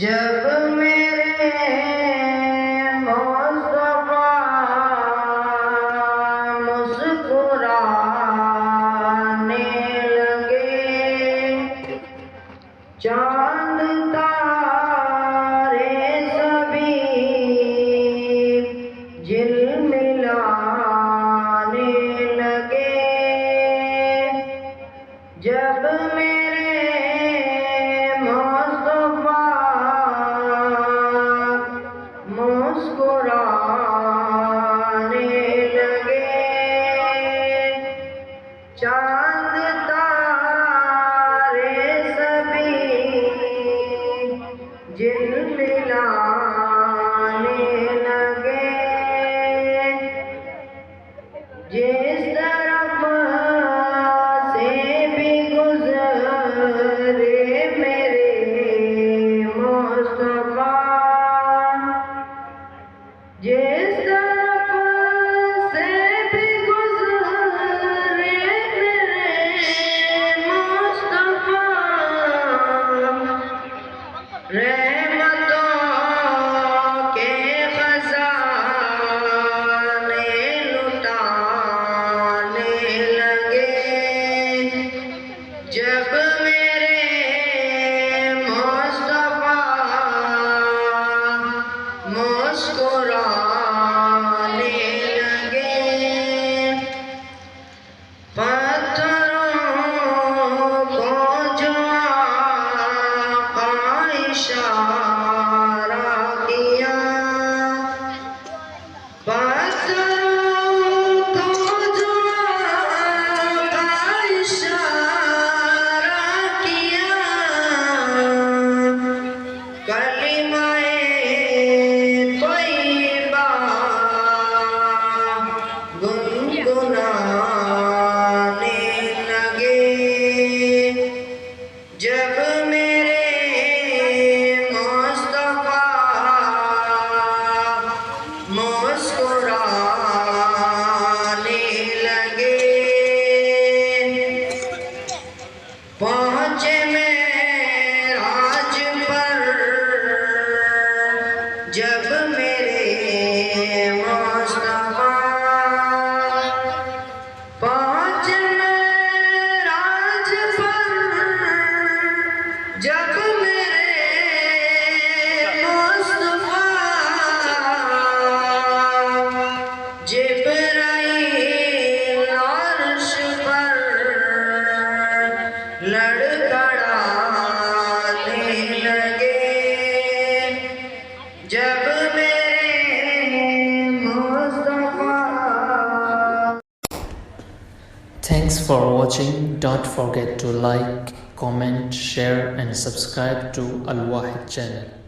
जब मेरे मुस्तफा मुस्कुराने लगे, चांद तारे सभी झिलमिलाने लगे। जब मेरे मुस्तफा मुस्कुराने लगे, चांद तारे सभी झिलमिलाने लगे। जिस तरफ से भी गुजरे मेरे मुस्तफा, जिस तरफ से भी गुजरे मेरे मुस्तफा, रहमतों के खजाने लुटाने लगे। जब मेरे मुस्तफा मुस्कुराने लगे, पत्थरों को जो आका इशारा किया, पत्थरों को जो आका इशारा किया, कलिमाए तैयबा गुनगुनाने लगे। जब मेरे मुस्तफा मुस्कुराने लगे, पहुँचे मेराज पर जब मेरे मुस्तफा, पहुँचे मेराज पर जब मेरे मुस्तफा, जिब्राईल अर्श पर लड़खड़ाने लगे। जब मेरे Mustafa. Thanks for watching. Don't forget to like, comment, share and subscribe to Al Wahid channel.